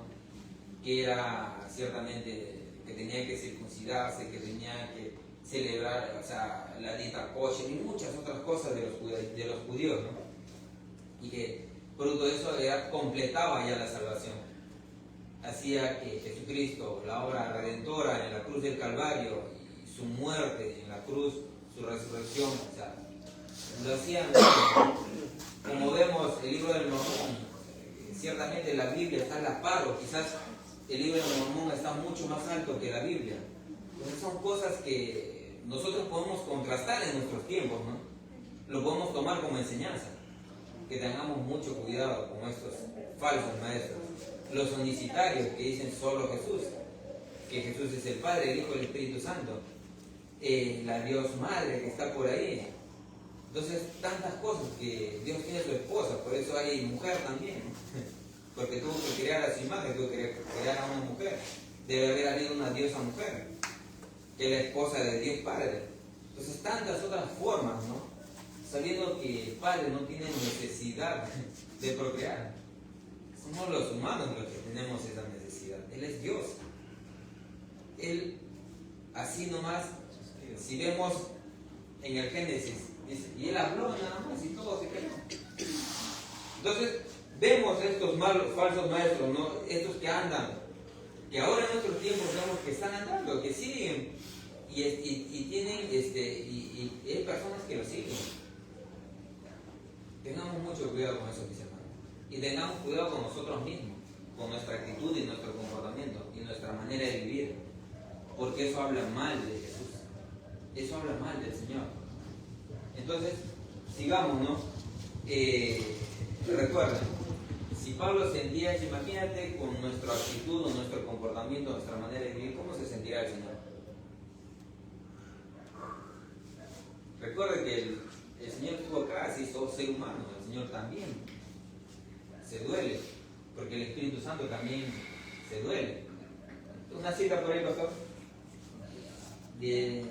Que era ciertamente que tenían que circuncidarse, que tenían que celebrar, o sea, la dieta kosher y muchas otras cosas de los judíos, ¿no? Y que producto de eso completaba ya la salvación. Hacía que Jesucristo, la obra redentora en la cruz del Calvario y su muerte en la cruz, su resurrección, o sea, lo hacían. Como vemos el libro del Mormón, ciertamente la Biblia está a la par, o quizás el libro del Mormón está mucho más alto que la Biblia. Entonces son cosas que nosotros podemos contrastar en nuestros tiempos, ¿no? Lo podemos tomar como enseñanza. Que tengamos mucho cuidado con estos falsos maestros. Los unicitarios que dicen solo Jesús, que Jesús es el Padre, el Hijo y el Espíritu Santo. La Dios Madre que está por ahí. Entonces, tantas cosas que Dios tiene a su esposa, por eso hay mujer también. Porque tuvo que crear a su imagen, tuvo que crear a una mujer. Debe haber habido una diosa mujer, que es la esposa de Dios Padre. Entonces, tantas otras formas, ¿no? Sabiendo que el Padre no tiene necesidad de procrear. Somos los humanos los que tenemos esa necesidad. Él es Dios. Él, así nomás, si vemos en el Génesis, dice, y Él habló nada más y todo se creó. Entonces, vemos estos falsos maestros, ¿no? Estos que andan, que ahora en nuestros tiempos vemos que están andando, que siguen, y tienen, y hay personas que lo siguen. Tengamos mucho cuidado con eso, mis hermanos. Y tengamos cuidado con nosotros mismos, con nuestra actitud y nuestro comportamiento y nuestra manera de vivir. Porque eso habla mal de Jesús. Eso habla mal del Señor. Entonces, sigamos, ¿no? Recuerden, si Pablo sentía eso, imagínate con nuestra actitud, nuestro comportamiento, nuestra manera de vivir, ¿cómo se sentirá el Señor? Recuerden que el Señor estuvo acá, se hizo ser humano, el Señor también se duele, porque el Espíritu Santo también se duele. Una cita por ahí, pastor. Bien.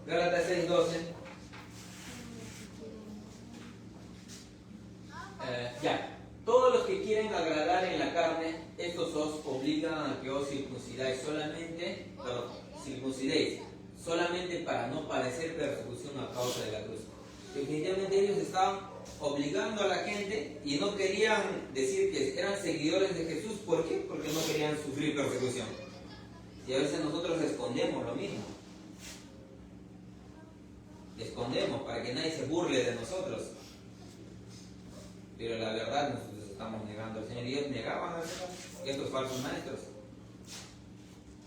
Gálatas 6:12. Ya. Todos los que quieren agradar en la carne, estos os obligan a que os circuncidáis solamente para no padecer persecución a causa de la cruz. Definitivamente ellos estaban obligando a la gente y no querían decir que eran seguidores de Jesús. ¿Por qué? Porque no querían sufrir persecución. Y a veces nosotros escondemos lo mismo. Escondemos para que nadie se burle de nosotros. Pero la verdad nosotros estamos negando al Señor. Y ellos negaban a estos falsos maestros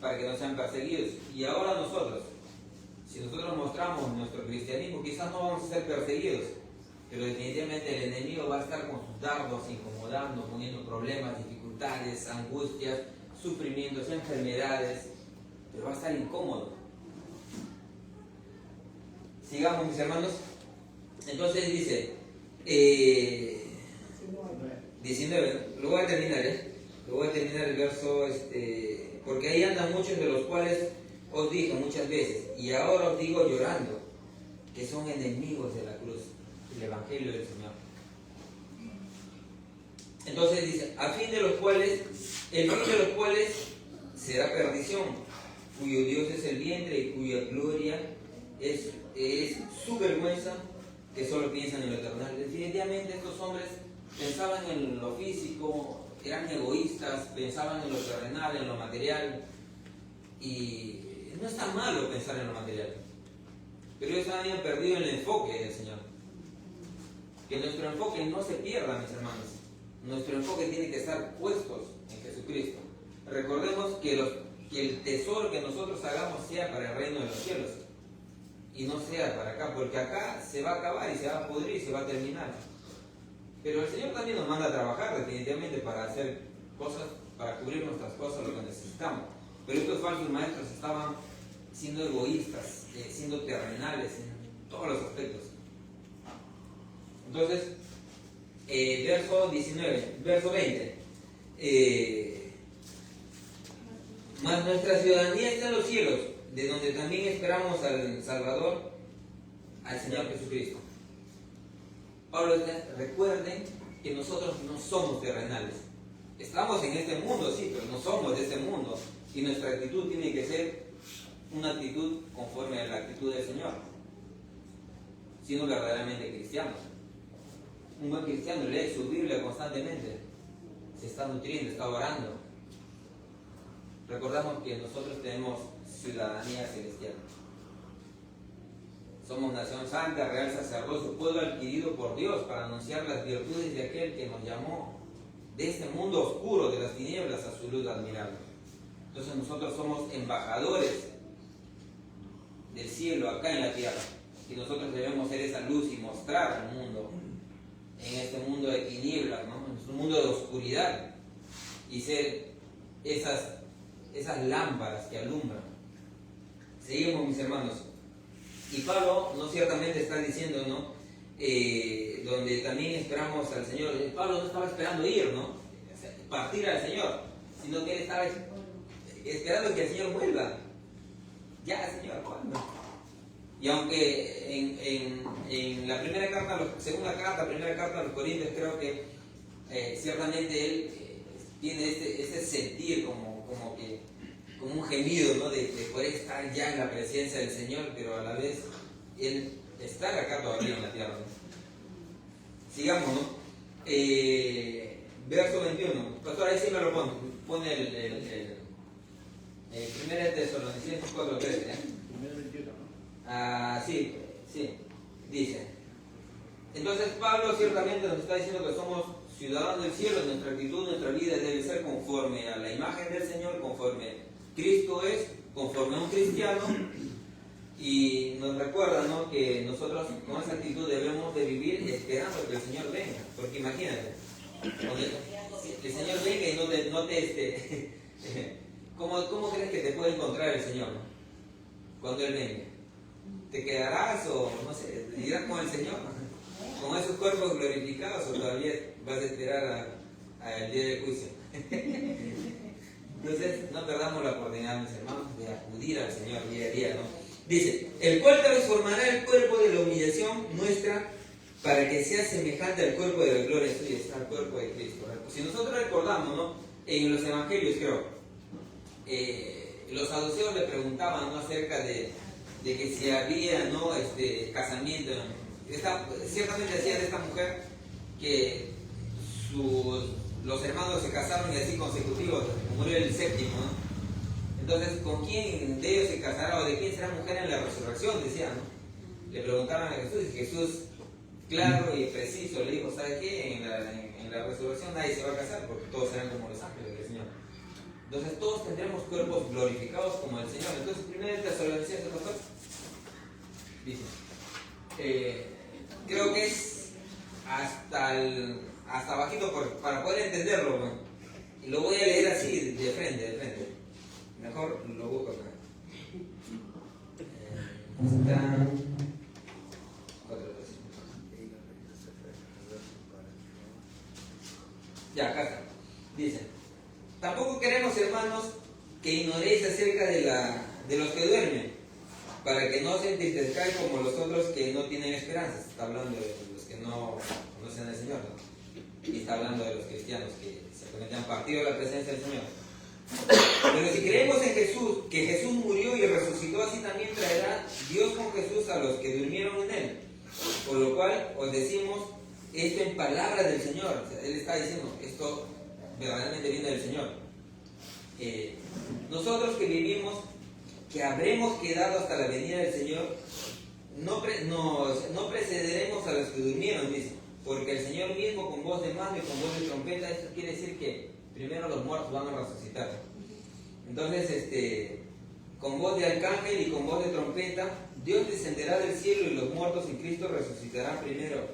para que no sean perseguidos. Y ahora nosotros, si nosotros mostramos nuestro cristianismo, quizás no vamos a ser perseguidos, pero definitivamente el enemigo va a estar con sus dardos incomodando, poniendo problemas, dificultades, angustias, sufrimientos, enfermedades, pero va a estar incómodo. Sigamos, mis hermanos. Entonces dice 19, lo voy a terminar, el verso, porque ahí andan muchos de los cuales os dije muchas veces, y ahora os digo llorando, que son enemigos de la cruz, el Evangelio del Señor. Entonces dice, el fin de los cuales será perdición, cuyo Dios es el vientre y cuya gloria es su vergüenza, que solo piensan en lo eternal. Definitivamente estos hombres pensaban en lo físico, eran egoístas, pensaban en lo terrenal, en lo material, y no está malo pensar en lo material, pero ellos habían perdido el enfoque del Señor. Que nuestro enfoque no se pierda, mis hermanos. Nuestro enfoque tiene que estar puestos en Jesucristo. Recordemos que el tesoro que nosotros hagamos sea para el reino de los cielos y no sea para acá, porque acá se va a acabar y se va a pudrir y se va a terminar. Pero el Señor también nos manda a trabajar definitivamente para hacer cosas, para cubrir nuestras cosas, lo que necesitamos. Pero estos falsos maestros estaban siendo egoístas, siendo terrenales en todos los aspectos. Entonces, verso 20. Mas nuestra ciudadanía está en los cielos, de donde también esperamos al Salvador, al Señor Jesucristo. Pablo está, recuerden que nosotros no somos terrenales. Estamos en este mundo, sí, pero no somos de este mundo. Y nuestra actitud tiene que ser una actitud conforme a la actitud del Señor, siendo verdaderamente cristianos. Un buen cristiano lee su Biblia constantemente, se está nutriendo, está orando. Recordamos que nosotros tenemos ciudadanía celestial. Somos nación santa, real sacerdocio, pueblo adquirido por Dios para anunciar las virtudes de aquel que nos llamó de este mundo oscuro, de las tinieblas, a su luz admirable. Entonces nosotros somos embajadores del cielo acá en la tierra. Y nosotros debemos ser esa luz y mostrar al mundo, en este mundo de tinieblas, ¿no? En este mundo de oscuridad, y ser esas lámparas que alumbran. Seguimos, mis hermanos. Y Pablo no ciertamente está diciendo, ¿no? Donde también esperamos al Señor. Pablo no estaba esperando ir, ¿no? Partir al Señor, sino que él estaba esperando que el Señor vuelva. Ya, Señor, ¿cuándo? Y aunque en la primera carta, primera carta a los Corintios, creo que ciertamente él tiene ese sentir como un gemido, ¿no? de poder estar ya en la presencia del Señor, pero a la vez él está acá todavía en la tierra, ¿no? Sigamos, ¿no? Verso 21. Pastor, ahí sí me lo pone el 1 Tesalonicenses 4:13, ¿eh? Primero 21, ¿no? Ah, sí, dice. Entonces Pablo ciertamente nos está diciendo que somos ciudadanos del cielo. Nuestra actitud, nuestra vida debe ser conforme a la imagen del Señor, conforme Cristo es, conforme a un cristiano. Y nos recuerda, ¿no?, que nosotros con esa actitud debemos de vivir esperando que el Señor venga. Porque imagínate, cuando el Señor venga y no te ¿cómo crees que te puede encontrar el Señor, ¿no?, cuando Él venga? ¿Te quedarás o no sé, te irás con el Señor, con esos cuerpos glorificados, o todavía vas a esperar al día del juicio? Entonces no perdamos la oportunidad, mis hermanos, de acudir al Señor día a día, ¿no? Dice, el cual transformará el cuerpo de la humillación nuestra para que sea semejante al cuerpo de la gloria suya, al cuerpo de Cristo. Si nosotros recordamos, ¿no?, en los evangelios, creo, los saduceos le preguntaban, ¿no?, acerca de que si había, ¿no?, casamiento. Ciertamente decía de esta mujer que los hermanos se casaron y así consecutivos, murió el séptimo, ¿no? Entonces, ¿con quién de ellos se casará o de quién será mujer en la resurrección? Decía, ¿no? Le preguntaron a Jesús y Jesús, claro y preciso, le dijo, ¿sabe qué? En la resurrección nadie se va a casar porque todos serán como los ángeles del Señor. Entonces todos tendremos cuerpos glorificados como el Señor. Entonces, primero Tesalonicenses, pastor, dice, creo que es hasta bajito para poder entenderlo, ¿no? Y lo voy a leer así, de frente. Mejor lo busco acá. Ya, acá está. Dice, tampoco queremos, hermanos, que ignoréis acerca de los que duermen, para que no se entristezcáis como los otros que no tienen esperanza. Está hablando de los que no conocen al Señor, ¿no? Y está hablando de los cristianos que simplemente han partido de la presencia del Señor. Pero si creemos en Jesús, que Jesús murió y resucitó, así también traerá Dios con Jesús a los que durmieron en Él. Por lo cual os decimos esto en palabra del Señor. O sea, Él está diciendo, esto verdaderamente viene del Señor. Nosotros que vivimos, que habremos quedado hasta la venida del Señor, no precederemos a los que durmieron, dice, porque el Señor mismo con voz de mando y con voz de trompeta, esto quiere decir que primero los muertos van a resucitar. Entonces, con voz de arcángel y con voz de trompeta, Dios descenderá del cielo y los muertos en Cristo resucitarán primero.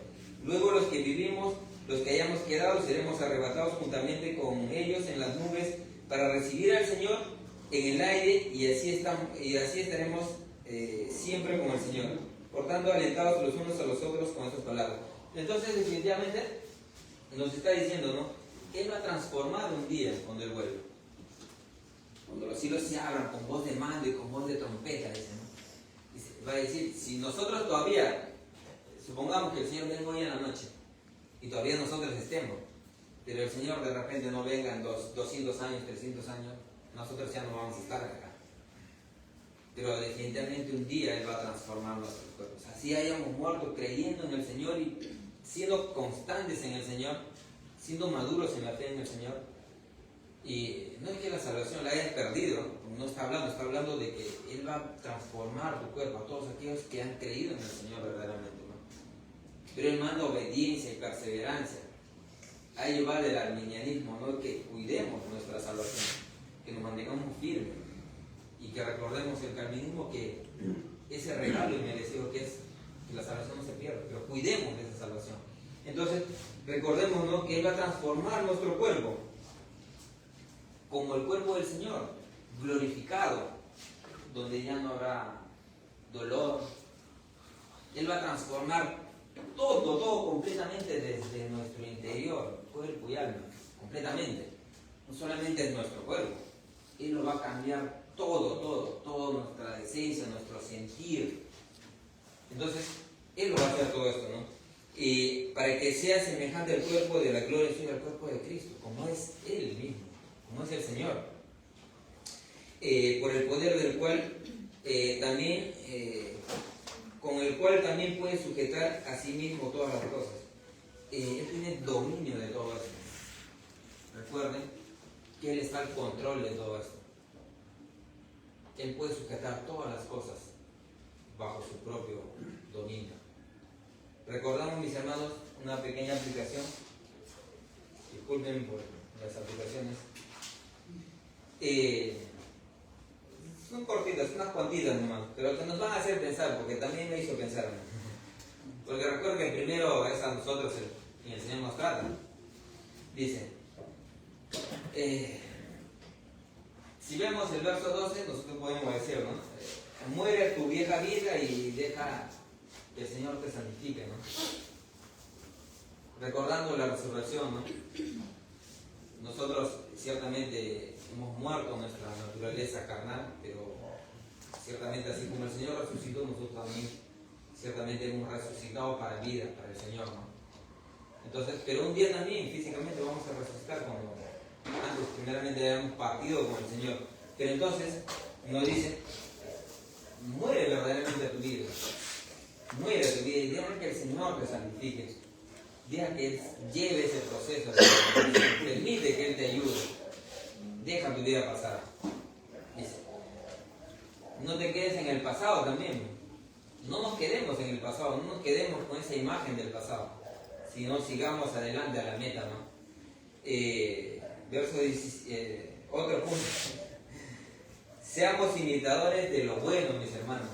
Luego los que vivimos, los que hayamos quedado, seremos arrebatados juntamente con ellos en las nubes para recibir al Señor en el aire, y así estaremos siempre con el Señor. Por tanto, alentados los unos a los otros con estas palabras. Entonces, definitivamente, nos está diciendo, ¿no?, Él va a transformar un día cuando Él vuelve. cuando los cielos se abran con voz de mando y con voz de trompeta, dice, ¿no? Dice, va a decir, si nosotros todavía, supongamos que el Señor venga hoy en la noche, y todavía nosotros estemos, pero el Señor de repente no venga en 200 años, 300 años, nosotros ya no vamos a estar acá. Pero definitivamente un día Él va a transformar nuestros cuerpos. Así hayamos muerto creyendo en el Señor y siendo constantes en el Señor, siendo maduros en la fe en el Señor. Y no es que la salvación la hayas perdido, no está hablando de que Él va a transformar tu cuerpo, a todos aquellos que han creído en el Señor verdaderamente, ¿no? Pero Él manda obediencia y perseverancia. A ello va del arminianismo, ¿no? Que cuidemos nuestra salvación, que nos mantengamos firmes y que recordemos el calvinismo, que ese regalo inmerecido que es que la salvación no se pierda, pero cuidemos de esa salvación. Entonces, recordemos, ¿no? Que Él va a transformar nuestro cuerpo como el cuerpo del Señor, glorificado, donde ya no habrá dolor. Él va a transformar todo completamente desde nuestro interior, cuerpo y alma, completamente. No solamente es nuestro cuerpo, Él lo va a cambiar todo, nuestra esencia, nuestro sentir. Entonces, Él lo va a hacer todo esto, ¿no? Y para que sea semejante al cuerpo de la gloria suya, al cuerpo de Cristo, como es Él mismo, como es el Señor. Por el poder del cual también... con el cual también puede sujetar a sí mismo todas las cosas. Él tiene dominio de todo esto. Recuerden que Él está al control de todo esto. Él puede sujetar todas las cosas bajo su propio dominio. Recordamos, mis hermanos, una pequeña aplicación. Disculpen por las aplicaciones. Son cortitas, unas cuantitas nomás, pero que nos van a hacer pensar, porque también me hizo pensar. Porque recuerdo que primero es a nosotros y el Señor nos trata. Dice, si vemos el verso 12, nosotros podemos decir, ¿no? Muere tu vieja vida y deja que el Señor te santifique, ¿no? Recordando la resurrección, ¿no? Nosotros ciertamente hemos muerto nuestra naturaleza carnal, pero ciertamente así como el Señor resucitó, nosotros también ciertamente hemos resucitado para vida, para el Señor, ¿no? Entonces, pero un día también físicamente vamos a resucitar cuando antes primeramente hayamos partido con el Señor. Pero entonces nos dice, muere verdaderamente tu vida, muere tu vida y deja que el Señor te santifique, deja que Él lleve ese proceso, permite que Él te ayude, deja tu vida pasar. Dice, no te quedes en el pasado también, no nos quedemos en el pasado, no nos quedemos con esa imagen del pasado, sino sigamos adelante a la meta, ¿no? Verso 17, otro punto. Seamos imitadores de lo bueno, mis hermanos.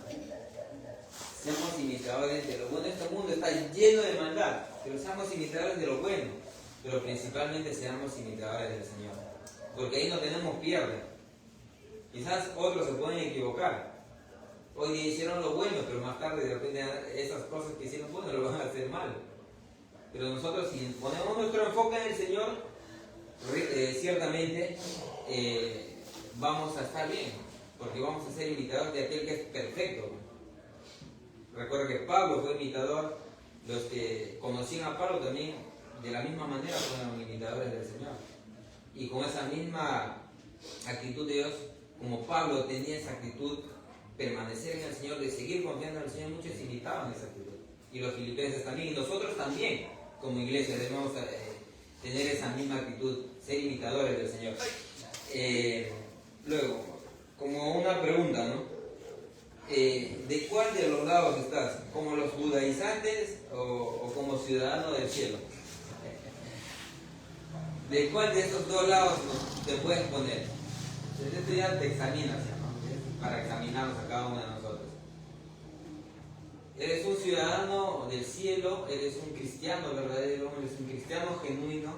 Seamos imitadores de lo bueno. Este mundo está lleno de maldad, pero seamos imitadores de lo bueno. Pero principalmente seamos imitadores del Señor. Porque ahí no tenemos pierde. Quizás otros se pueden equivocar. Hoy día hicieron lo bueno, pero más tarde de repente esas cosas que hicieron bueno lo van a hacer mal. Pero nosotros, si ponemos nuestro enfoque en el Señor, ciertamente vamos a estar bien, porque vamos a ser imitadores de aquel que es perfecto. Recuerda que Pablo fue imitador, los que conocían a Pablo también de la misma manera fueron imitadores del Señor. Y con esa misma actitud de Dios, como Pablo tenía esa actitud, permanecer en el Señor, de seguir confiando en el Señor, muchos imitaban esa actitud. Y los filipenses también, y nosotros también, como iglesia, debemos tener esa misma actitud, ser imitadores del Señor. Luego, como una pregunta, ¿no? ¿De cuál de los lados estás? ¿Como los judaizantes o como ciudadano del cielo? ¿De cuál de esos dos lados te puedes poner? Entonces esto ya te examinas, ¿no? Para examinarnos a cada uno de nosotros. ¿Eres un ciudadano del cielo? ¿Eres un cristiano verdadero? ¿Eres un cristiano genuino?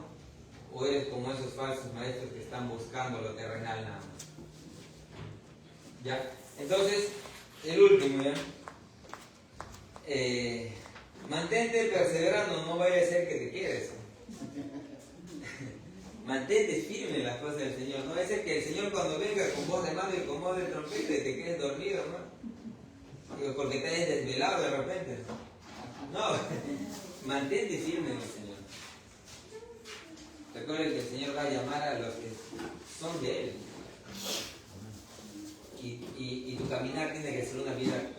¿O eres como esos falsos maestros que están buscando lo terrenal nada más? ¿Ya? Entonces, el último, ¿ya? Mantente perseverando, no vaya a ser que te quedes. Mantente firme en las cosas del Señor. No es que el Señor cuando venga con voz de mando y con voz de trompeta y te quedes dormido, ¿no? Porque te hayas desvelado de repente. No, mantente firme en el Señor. Recuerden que el Señor va a llamar a los que son de Él. Y tu caminar tiene que ser una vida